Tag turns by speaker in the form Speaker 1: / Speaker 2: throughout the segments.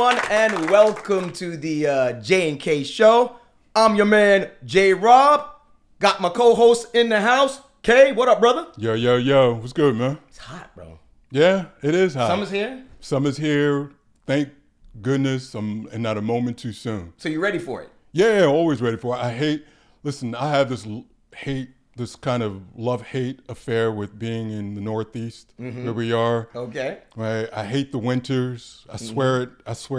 Speaker 1: everyone, and welcome to the J&K Show. I'm your man, J-Rob. Got my co-host in the house. K, what up, brother?
Speaker 2: Yo. What's good, man?
Speaker 1: It's hot, bro.
Speaker 2: Yeah, it is hot.
Speaker 1: Summer's here?
Speaker 2: Summer's here. Thank goodness. And not a moment too soon.
Speaker 1: So you ready for it?
Speaker 2: Yeah, always ready for it. I have this kind of love-hate affair with being in the Northeast, where we are.
Speaker 1: Okay.
Speaker 2: Right. I hate the winters. I swear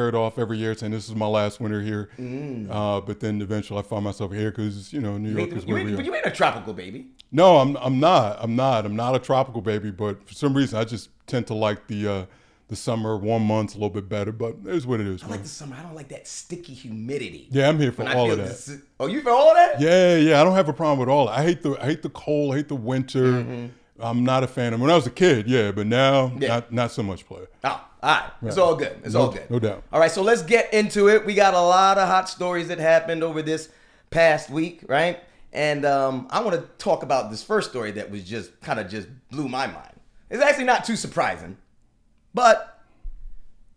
Speaker 2: it off every year, saying this is my last winter here. But then eventually I find myself here because, New York is where we are.
Speaker 1: But you ain't a tropical baby.
Speaker 2: No, I'm not. I'm not a tropical baby, but for some reason I just tend to like the summer, warm months a little bit better, but it is what it is.
Speaker 1: I like the summer. I don't like that sticky humidity.
Speaker 2: Yeah, I'm here for all of that.
Speaker 1: Oh, you for all of that?
Speaker 2: Yeah. I don't have a problem with all that. I hate the cold. I hate the winter. I'm not a fan of. When I was a kid, yeah, but now not so much player.
Speaker 1: Oh, all right. It's all good. It's all good.
Speaker 2: No doubt.
Speaker 1: All right, so let's get into it. We got a lot of hot stories that happened over this past week, right? And I want to talk about this first story that was just blew my mind. It's actually not too surprising, but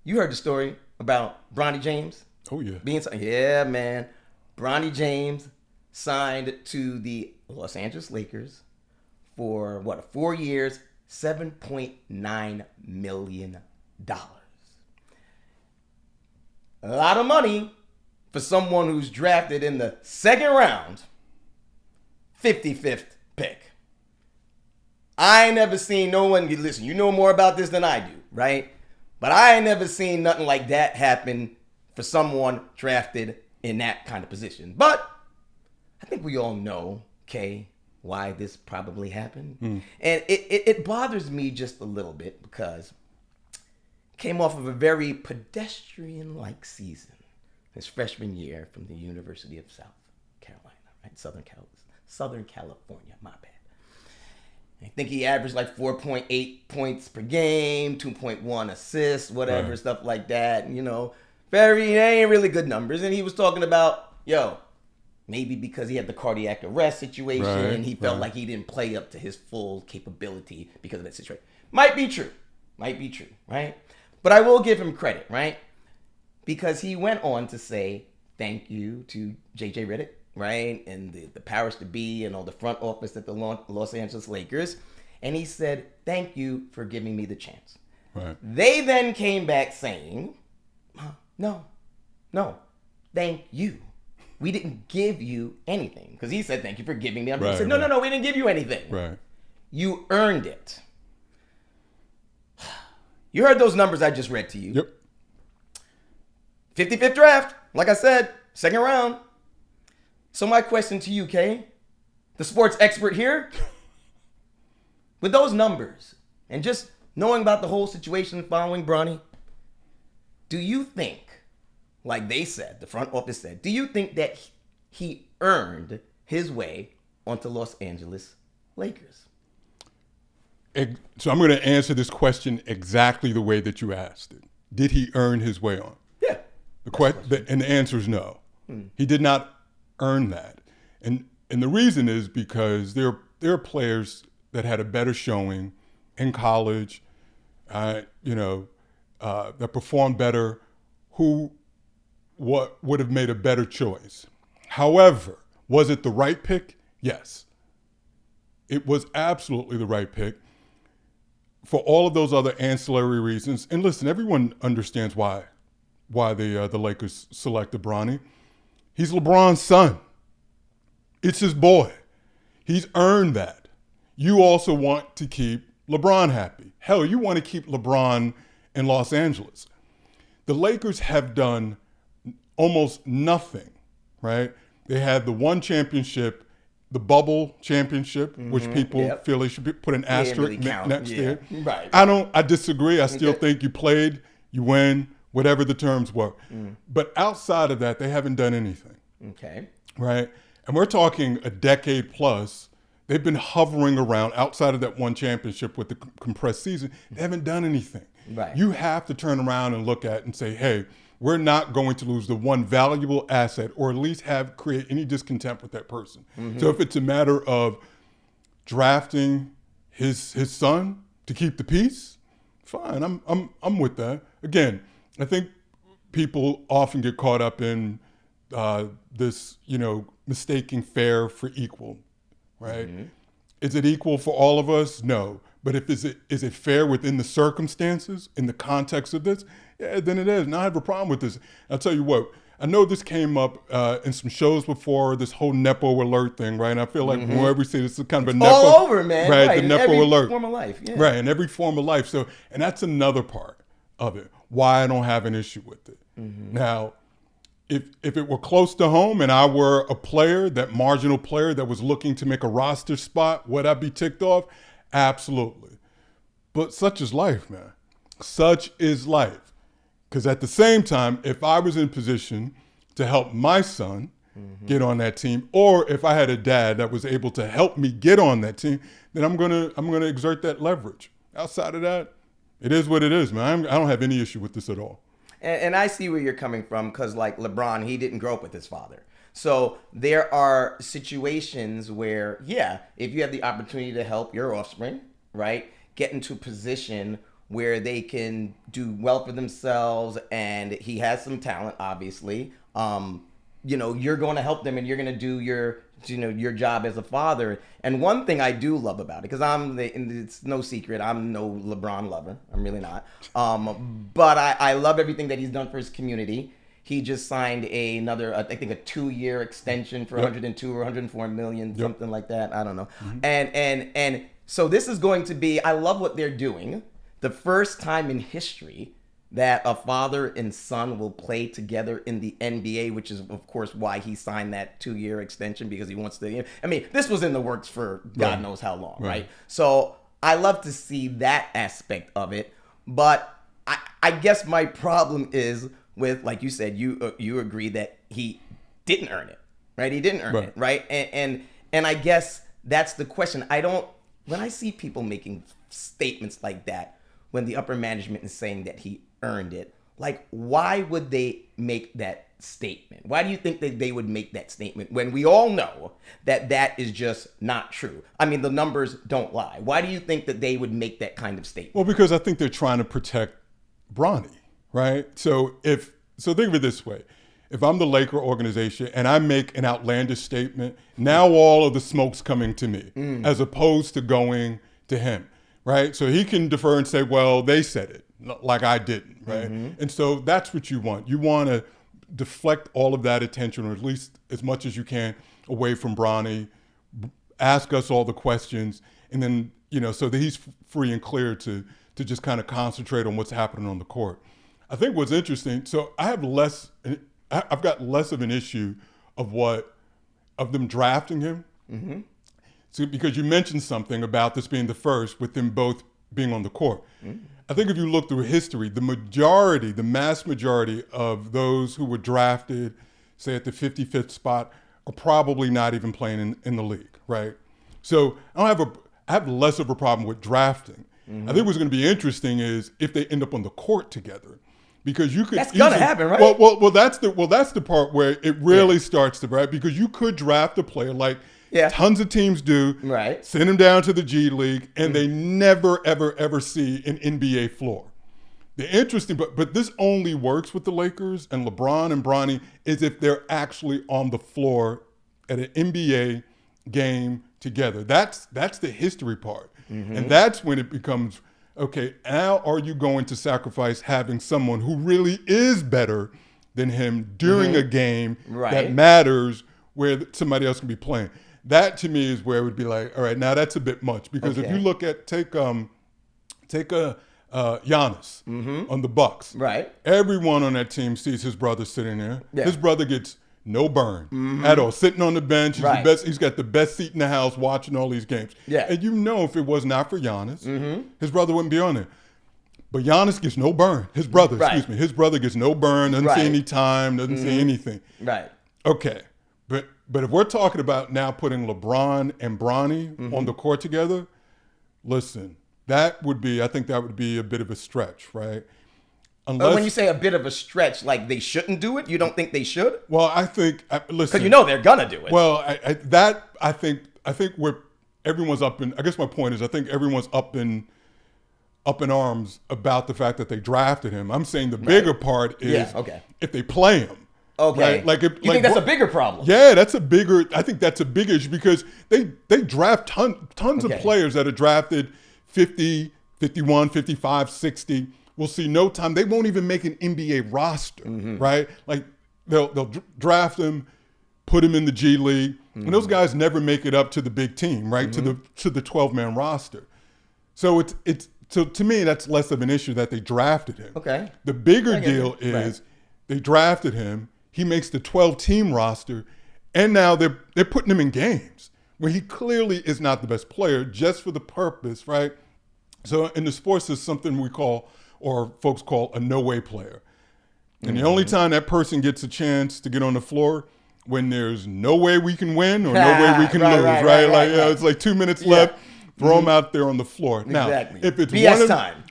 Speaker 1: you heard the story about Bronny James.
Speaker 2: Oh yeah.
Speaker 1: Yeah, man. Bronny James signed to the Los Angeles Lakers for 4 years, $7.9 million. A lot of money for someone who's drafted in the second round, 55th pick. I ain't never seen no one, listen, you know more about this than I do, right? But I ain't never seen nothing like that happen for someone drafted in that kind of position. But I think we all know, Kay, why this probably happened. And it bothers me just a little bit because it came off of a very pedestrian-like season his freshman year from the University of South Carolina, right? Southern California, my bad. I think he averaged like 4.8 points per game, 2.1 assists, whatever,
Speaker 2: right.
Speaker 1: Stuff like that. They ain't really good numbers. And he was talking about, maybe because he had the cardiac arrest situation, and he felt like he didn't play up to his full capability because of that situation. Might be true, right? But I will give him credit, right? Because he went on to say thank you to J.J. Redick, right? And the powers to be and all the front office at the Los Angeles Lakers. And he said, thank you for giving me the chance.
Speaker 2: Right.
Speaker 1: They then came back saying, no, thank you. We didn't give you anything. Because he said, thank you for giving me. He said, no, we didn't give you anything.
Speaker 2: Right.
Speaker 1: You earned it. You heard those numbers I just read to you.
Speaker 2: Yep.
Speaker 1: 55th draft, like I said, second round. So my question to you, Kay, the sports expert here, with those numbers and just knowing about the whole situation following Bronny, do you think, like they said, the front office said, do you think that he earned his way onto Los Angeles Lakers?
Speaker 2: So I'm going to answer this question exactly the way that you asked it. Did he earn his way on?
Speaker 1: Yeah.
Speaker 2: And the answer is no. He did not earn that. And the reason is because there are players that had a better showing in college, that performed better, who would have made a better choice. However, was it the right pick? Yes. It was absolutely the right pick for all of those other ancillary reasons. And listen, everyone understands why the Lakers selected Bronny. He's LeBron's son. It's his boy. He's earned that. You also want to keep LeBron happy. Hell, you want to keep LeBron in Los Angeles. The Lakers have done almost nothing, right? They had the one championship, the bubble championship, which people feel they should put an asterisk next to it.
Speaker 1: Right.
Speaker 2: I disagree. I still think you played, you win, whatever the terms were. But outside of that, they haven't done anything.
Speaker 1: Okay.
Speaker 2: Right? And we're talking a decade plus. They've been hovering around outside of that one championship with the compressed season. They haven't done anything.
Speaker 1: Right.
Speaker 2: You have to turn around and look at and say, hey, we're not going to lose the one valuable asset, or at least create any discontent with that person. So if it's a matter of drafting his son to keep the peace, fine. I'm with that. Again, I think people often get caught up in this, mistaking fair for equal, right? Mm-hmm. Is it equal for all of us? No. But is it fair within the circumstances, in the context of this? Yeah, then it is. And I have a problem with this. I'll tell you what, I know this came up in some shows before, this whole Nepo alert thing, right? And I feel like whenever we say this is kind of a Nepo.
Speaker 1: All over, man.
Speaker 2: Right, the Nepo alert.
Speaker 1: In every form of life. Yeah.
Speaker 2: Right, in every form of life. So, and that's another part of it, why I don't have an issue with it. Mm-hmm. Now, if it were close to home and I were a player, that marginal player that was looking to make a roster spot, would I be ticked off? Absolutely. But such is life, man. Such is life. Because at the same time, if I was in position to help my son get on that team, or if I had a dad that was able to help me get on that team, then I'm gonna exert that leverage. Outside of that, it is what it is, man. I don't have any issue with this at all.
Speaker 1: And I see where you're coming from, because like LeBron, he didn't grow up with his father. So there are situations where, yeah, if you have the opportunity to help your offspring, right, get into a position where they can do well for themselves, and he has some talent, obviously, you're going to help them, and you're going to do your job as a father. And one thing I do love about it, because it's no secret, I'm no LeBron lover. I'm really not. But I love everything that he's done for his community. He just signed another, I think, a 2-year extension for 102 or 104 million, something like that. I don't know. Mm-hmm. And so this is going to be, I love what they're doing. The first time in history that a father and son will play together in the NBA, which is, of course, why he signed that 2-year extension, because he wants to. I mean, this was in the works for God knows how long, right? So I love to see that aspect of it. But I guess my problem is with, like you said, you agree that he didn't earn it, right? He didn't earn it, right? And I guess that's the question. When I see people making statements like that, when the upper management is saying that he earned it, like, why would they make that statement? Why do you think that they would make that statement when we all know that that is just not true? I mean, the numbers don't lie. Why do you think that they would make that kind of statement?
Speaker 2: Well, because I think they're trying to protect Bronny, right? So think of it this way. If I'm the Laker organization and I make an outlandish statement, now all of the smoke's coming to me, as opposed to going to him. Right? So he can defer and say, well, they said it, like I didn't, right? Mm-hmm. And so that's what you want. You want to deflect all of that attention, or at least as much as you can, away from Bronny, ask us all the questions, and then, so that he's free and clear to just kind of concentrate on what's happening on the court. I think what's interesting, so I've got less of an issue of them drafting him. Mm-hmm. So, because you mentioned something about this being the first, with them both being on the court. Mm-hmm. I think if you look through history, the mass majority of those who were drafted, say at the 55th spot, are probably not even playing in the league, right? So I have less of a problem with drafting. Mm-hmm. I think what's going to be interesting is if they end up on the court together, because you could.
Speaker 1: That's gonna happen, right?
Speaker 2: Well, that's the part where it really starts to, right? Because you could draft a player like. Yeah. Tons of teams do. Right. Send them down to the G League, and they never, ever, ever see an NBA floor. The interesting, but this only works with the Lakers and LeBron and Bronny, is if they're actually on the floor at an NBA game together. That's the history part. Mm-hmm. And that's when it becomes, okay, now are you going to sacrifice having someone who really is better than him during a game that matters, where somebody else can be playing? That to me is where it would be like, all right, now that's a bit much, because if you look at take Giannis on the Bucks, right? Everyone on that team sees his brother sitting there. Yeah. His brother gets no burn at all, sitting on the bench. He's the best. He's got the best seat in the house, watching all these games. Yeah, and if it was not for Giannis, his brother wouldn't be on there. But Giannis gets no burn. His brother, his brother gets no burn. Doesn't see any time. Doesn't see anything. Right. Okay. But if we're talking about now putting LeBron and Bronny on the court together, listen, I think that would be a bit of a stretch, right?
Speaker 1: But when you say a bit of a stretch, like they shouldn't do it, you don't think they should?
Speaker 2: Well, I think, listen.
Speaker 1: Because they're gonna do it.
Speaker 2: Well, I think where everyone's up in, I guess my point is, I think everyone's up up in arms about the fact that they drafted him. I'm saying the bigger part is if they play him.
Speaker 1: Okay.
Speaker 2: Right? Like,
Speaker 1: you think that's a bigger problem?
Speaker 2: Yeah, I think that's a big issue because they draft tons of players that are drafted 50, 51, 55, 60. We'll see no time. They won't even make an NBA roster, right? Like they'll draft them, put them in the G League, and those guys never make it up to the big team, right? To the 12-man roster. So so to me that's less of an issue that they drafted him.
Speaker 1: Okay.
Speaker 2: The bigger deal is they drafted him. He makes the 12-team roster, and now they're putting him in games where he clearly is not the best player just for the purpose, right? So in the sports, there's something we call, or folks call, a no-way player. And the only time that person gets a chance to get on the floor when there's no way we can win or no way we can lose, right? It's like 2 minutes left. Throw them out there on the floor.
Speaker 1: Exactly.
Speaker 2: Now, if it's
Speaker 1: BS time,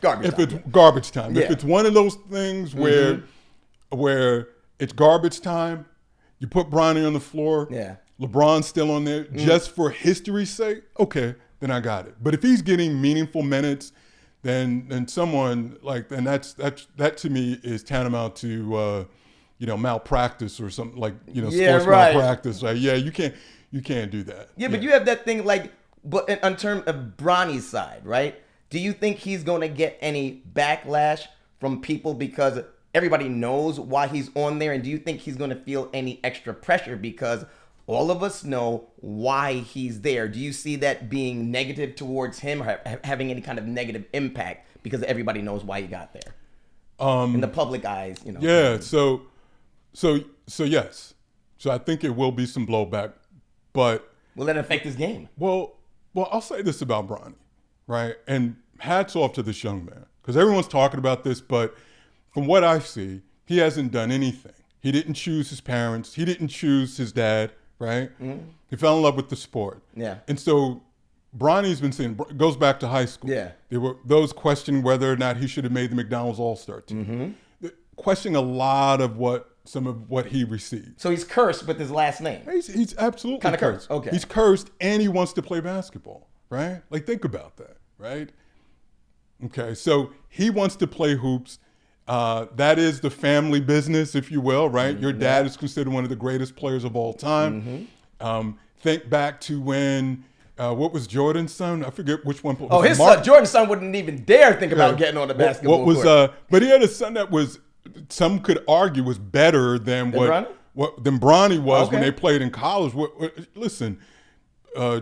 Speaker 2: garbage time. It's garbage time. If it's one of those things where it's garbage time, you put Bronny on the floor. Yeah. LeBron's still on there just for history's sake. Okay, then I got it. But if he's getting meaningful minutes, then someone that to me is tantamount to malpractice or something like sports malpractice. Like you can't do that.
Speaker 1: Yeah, but you have that thing but in terms of Bronny's side, right? Do you think he's going to get any backlash from people because everybody knows why he's on there? And do you think he's going to feel any extra pressure because all of us know why he's there? Do you see that being negative towards him or having any kind of negative impact because everybody knows why he got there? In the public eyes,
Speaker 2: Yeah, so yes. So I think it will be some blowback, but
Speaker 1: will that affect his game?
Speaker 2: Well, I'll say this about Bronny, right? And hats off to this young man because everyone's talking about this, but from what I see, he hasn't done anything. He didn't choose his parents. He didn't choose his dad, right? He fell in love with the sport. Yeah. And so Bronny's been saying, goes back to high school. Yeah. There were those questioning whether or not he should have made the McDonald's All-Star team. Questioning a lot of some of what he received.
Speaker 1: So he's cursed with his last name.
Speaker 2: He's absolutely
Speaker 1: kind of cursed. Okay.
Speaker 2: He's cursed and he wants to play basketball, right? Like think about that, right? Okay, so he wants to play hoops. That is the family business, if you will, right? Your dad is considered one of the greatest players of all time. Think back to when, what was Jordan's son? I forget which one.
Speaker 1: His son, Jordan's son wouldn't even dare think about getting on the basketball court.
Speaker 2: But he had a son that was, some could argue, was better than Bronny was when they played in college. Listen,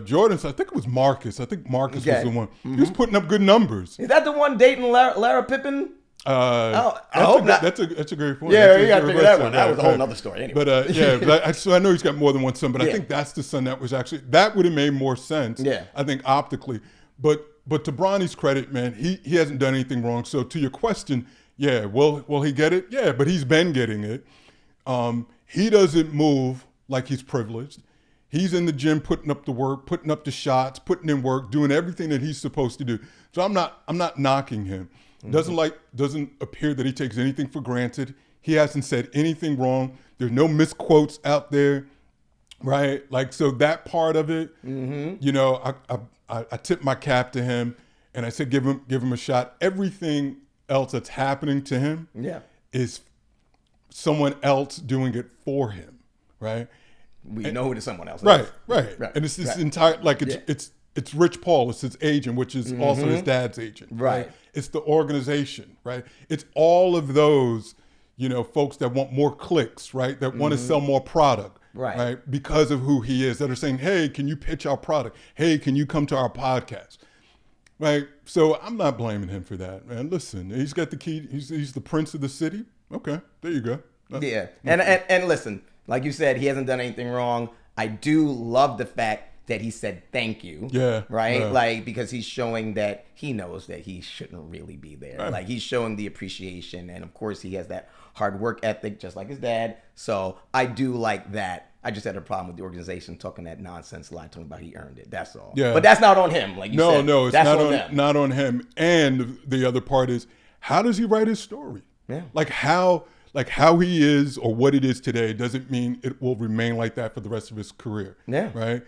Speaker 2: Jordan's, I think it was Marcus. I think Marcus was the one. He was putting up good numbers.
Speaker 1: Is that the one dating Lara Pippen?
Speaker 2: I hope not. That's a great point.
Speaker 1: Yeah, you got to figure that one. That was a whole other story anyway.
Speaker 2: But so I know he's got more than one son, but I think that's the son that was actually, that would have made more sense. Yeah. I think optically. But to Bronny's credit, man, he hasn't done anything wrong. So to your question, will he get it? Yeah, but he's been getting it. He doesn't move like he's privileged. He's in the gym putting up the work, putting up the shots, putting in work, doing everything that he's supposed to do. So I'm not knocking him. Doesn't appear that he takes anything for granted. He hasn't said anything wrong. There's no misquotes out there, right? Like, so that part of it, I tip my cap to him and I said, give him a shot. Everything else that's happening to him is someone else doing it for him, right?
Speaker 1: We know who the someone else is.
Speaker 2: Right. And it's this entire, like it's Rich Paul, it's his agent, which is also his dad's agent. Right. It's the organization, right? It's all of those, folks that want more clicks, right? That want to sell more product, right? Because of who he is, that are saying, hey, can you pitch our product? Hey, can you come to our podcast? Right. So I'm not blaming him for that, man. Listen, he's got the key. He's the prince of the city. Okay, there you go.
Speaker 1: Yeah. And listen, like you said, he hasn't done anything wrong. I do love the fact that he said thank you. Yeah. Right? Yeah. Like, because he's showing that he knows that he shouldn't really be there. Right. Like, he's showing the appreciation. And of course, he has that hard work ethic, just like his dad. So I do like that. I just had a problem with the organization talking that nonsense lie, talking about he earned it. That's all. Yeah. But that's not on him. Like you said. No, it's
Speaker 2: not on him. And the other part is, how does he write his story? Yeah. Like how he is or what it is today doesn't mean it will remain like that for the rest of his career. Yeah. Right?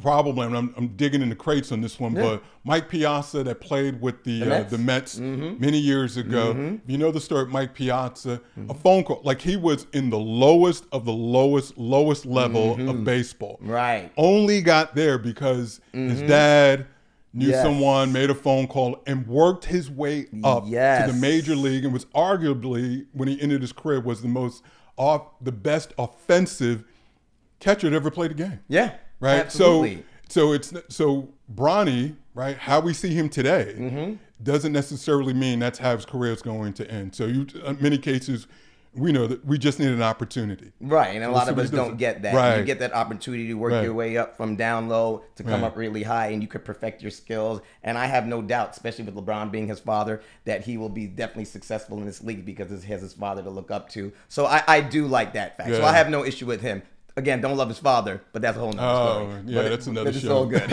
Speaker 2: probably, and I'm digging in the crates on this one, but Mike Piazza that played with the Mets many years ago. You know the story of Mike Piazza, a phone call, like he was in the lowest of the lowest level of baseball.
Speaker 1: Right.
Speaker 2: Only got there because his dad knew someone, made a phone call, and worked his way up to the major league, and was arguably, when he ended his career, was the best offensive catcher that ever played a game.
Speaker 1: Yeah.
Speaker 2: Right.
Speaker 1: Absolutely.
Speaker 2: So Bronny, right? How we see him today doesn't necessarily mean that's how his career is going to end. So in many cases, we know that we just need an opportunity.
Speaker 1: Right, and a lot of us don't get that.
Speaker 2: Right.
Speaker 1: You get that opportunity to work your way up from down low to come up really high, and you could perfect your skills. And I have no doubt, especially with LeBron being his father, that he will be definitely successful in this league because he has his father to look up to. So I do like that fact. So I have no issue with him. Again, don't love his father, but that's a whole nother story.
Speaker 2: Yeah, that's another show.
Speaker 1: It's all good.